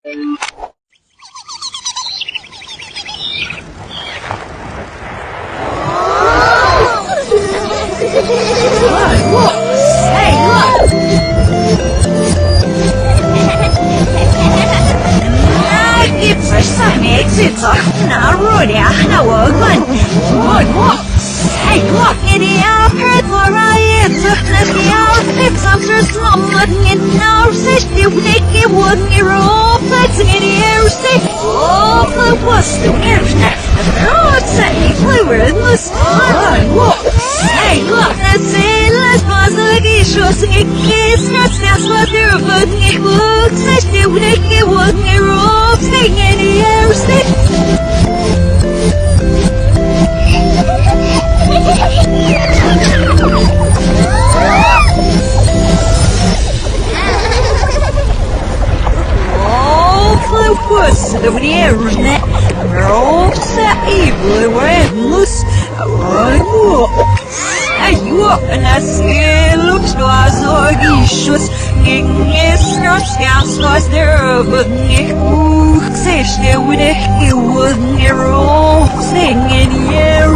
Look! Hey, look! I представляете, на роде, на огонь. Вот. Hey, look, idiot, heard for I am the house. If I'm just not looking in now, say you make it would be roll, but in the air, say, oh, but what's the internet? Oh, it's a flavor in the sun. Hey, look, that's it, let's pause the issues. It is not just what you're putting it looks, say you make it would be roll, say in the air, say. What's the internet? Rosa evil endless. You and I say, looks to us or issues. It's not just was there, but Nick says there with a he wouldn't hear all singing, yeah,